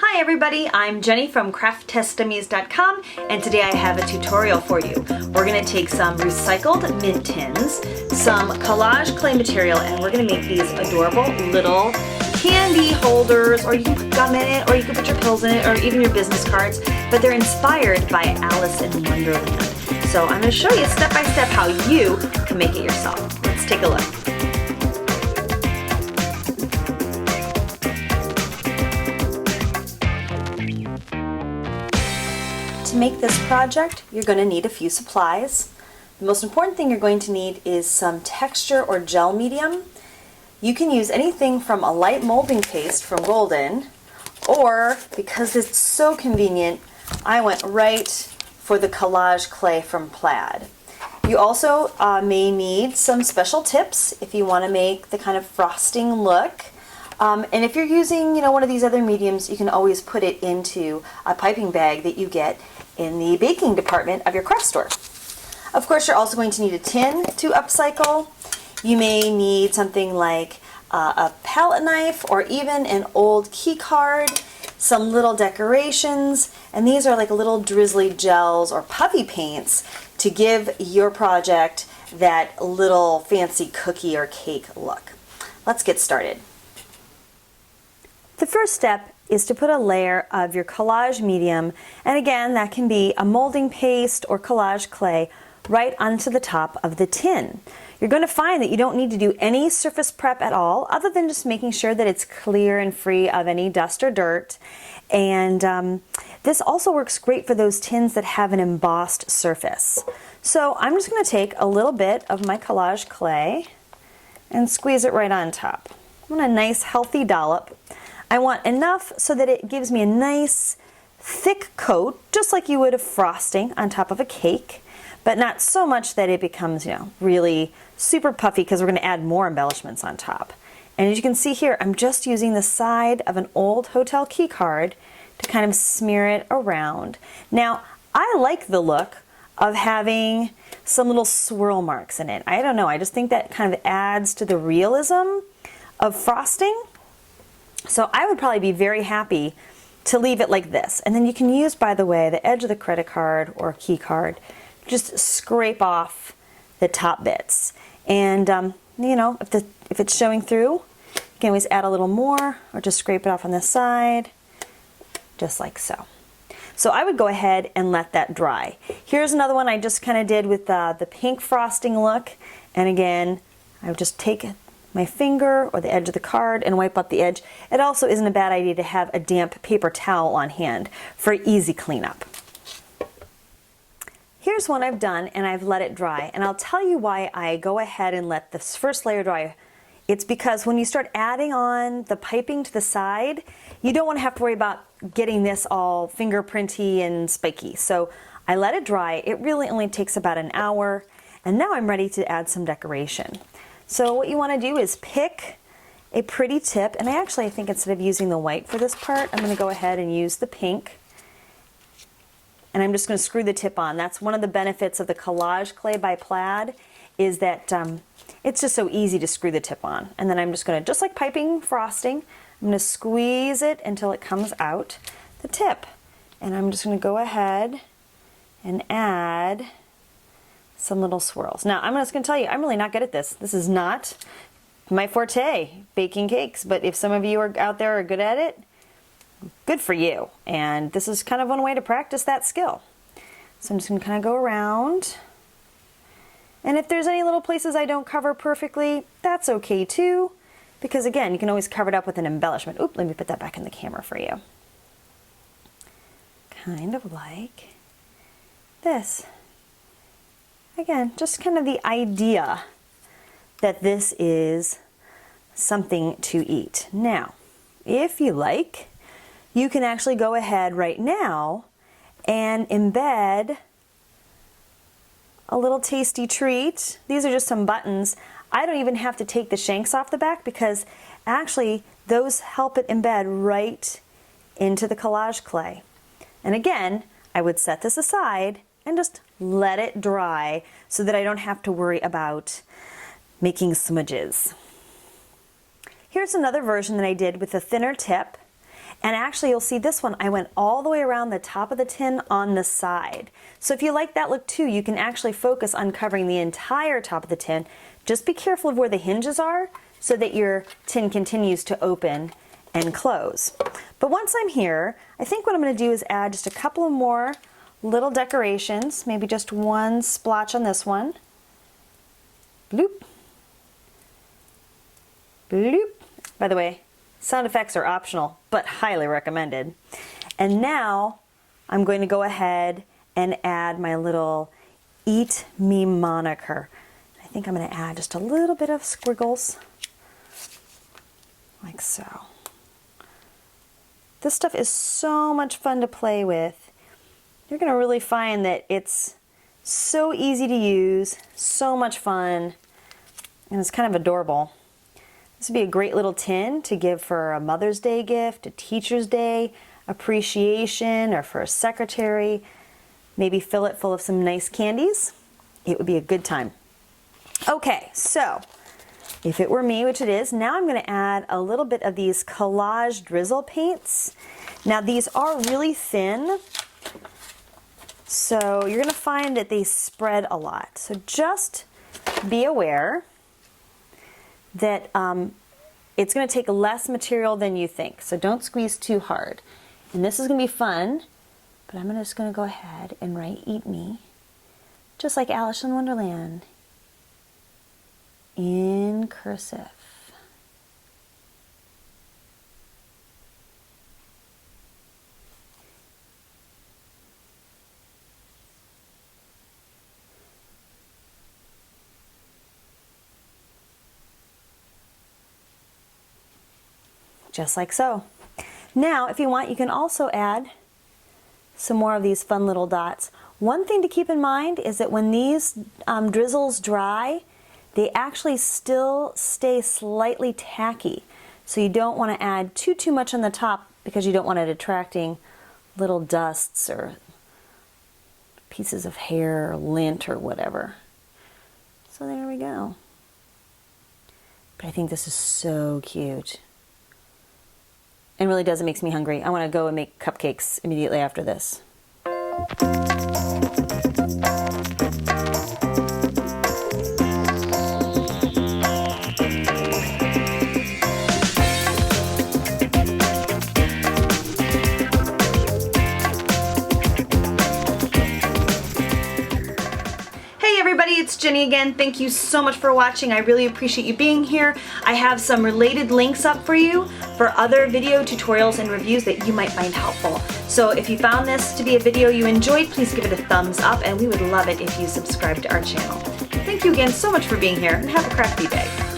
Hi everybody, I'm Jenny from crafttestdummies.com and today I have a tutorial for you. We're going to take some recycled mint tins, some collage clay material, and we're going to make these adorable little candy holders, or you can put gum in it, or you can put your pills in it, or even your business cards, but they're inspired by Alice in Wonderland. So I'm going to show you step by step how you can make it yourself. Let's take a look. To make this project, you're going to need a few supplies. The most important thing you're going to need is some texture or gel medium. You can use anything from a light molding paste from Golden, or because it's so convenient, I went right for the collage clay from Plaid. You also may need some special tips if you want to make the kind of frosting look. And if you're using, one of these other mediums, you can always put it into a piping bag that you get in the baking department of your craft store. Of course, you're also going to need a tin to upcycle. You may need something like a palette knife or even an old key card, some little decorations, and these are like little drizzly gels or puffy paints to give your project that little fancy cookie or cake look. Let's get started. The first step is to put a layer of your collage medium, and again, that can be a molding paste or collage clay, right onto the top of the tin. You're going to find that you don't need to do any surface prep at all, other than just making sure that it's clear and free of any dust or dirt. And this also works great for those tins that have an embossed surface. So I'm just going to take a little bit of my collage clay and squeeze it right on top. I want a nice healthy dollop. I want enough so that it gives me a nice thick coat, just like you would of frosting on top of a cake, but not so much that it becomes, really super puffy, because we're going to add more embellishments on top. And as you can see here, I'm just using the side of an old hotel key card to kind of smear it around. Now, I like the look of having some little swirl marks in it. I don't know, I just think that kind of adds to the realism of frosting. So I would probably be very happy to leave it like this. And then you can use, by the way, the edge of the credit card or key card, just scrape off the top bits. And if it's showing through, you can always add a little more, or just scrape it off on this side, just like so. So I would go ahead and let that dry. Here's another one I just kind of did with the pink frosting look. And again, I would just take my finger or the edge of the card and wipe up the edge. It also isn't a bad idea to have a damp paper towel on hand for easy cleanup. Here's one I've done and I've let it dry, and I'll tell you why I go ahead and let this first layer dry. It's because when you start adding on the piping to the side, you don't want to have to worry about getting this all fingerprinty and spiky. So I let it dry. It really only takes about an hour, and now I'm ready to add some decoration. So what you want to do is pick a pretty tip, and I think instead of using the white for this part, I'm going to go ahead and use the pink. And I'm just going to screw the tip on. That's one of the benefits of the collage clay by Plaid, is that it's just so easy to screw the tip on. And then I'm just going to, just like piping frosting, I'm going to squeeze it until it comes out the tip. And I'm just going to go ahead and add some little swirls. Now, I'm just going to tell you, I'm really not good at this. This is not my forte, baking cakes. But if some of you are out there are good at it, good for you. And this is kind of one way to practice that skill. So I'm just going to kind of go around. And if there's any little places I don't cover perfectly, that's okay too. Because again, you can always cover it up with an embellishment. Oop, let me put that back in the camera for you. Kind of like this. Again, just kind of the idea that this is something to eat. Now, if you like, you can actually go ahead right now and embed a little tasty treat. These are just some buttons. I don't even have to take the shanks off the back, because actually those help it embed right into the collage clay. And again, I would set this aside and just let it dry so that I don't have to worry about making smudges. Here's another version that I did with a thinner tip, And actually you'll see this one, I went all the way around the top of the tin on the side. So if you like that look too, you can actually focus on covering the entire top of the tin. Just be careful of where the hinges are so that your tin continues to open and close. But once I'm here, I think what I'm going to do is add just a couple of more little decorations, maybe just one splotch on this one. Bloop. Bloop. By the way, sound effects are optional, but highly recommended. And now I'm going to go ahead and add my little Eat Me moniker. I think I'm going to add just a little bit of squiggles, like so. This stuff is so much fun to play with. You're going to really find that it's so easy to use, so much fun, and it's kind of adorable. This would be a great little tin to give for a Mother's Day gift, a Teacher's Day appreciation, or for a secretary. Maybe fill it full of some nice candies. It would be a good time. Okay, so if it were me, which it is, now I'm going to add a little bit of these collage drizzle paints. Now these are really thin, so you're going to find that they spread a lot. So just be aware that it's going to take less material than you think. So don't squeeze too hard. And this is going to be fun, but I'm just going to go ahead and write Eat Me, just like Alice in Wonderland, in cursive. Just like so. Now, if you want, you can also add some more of these fun little dots. One thing to keep in mind is that when these drizzles dry, they actually still stay slightly tacky. So you don't want to add too much on the top because you don't want it attracting little dusts or pieces of hair or lint or whatever. So there we go. But I think this is so cute. And really does, it makes me hungry. I want to go and make cupcakes immediately after this. It's Jenny again. Thank you so much for watching. I really appreciate you being here. I have some related links up for you for other video tutorials and reviews that you might find helpful. So if you found this to be a video you enjoyed, please give it a thumbs up, and we would love it if you subscribe to our channel. Thank you again so much for being here, and have a crafty day.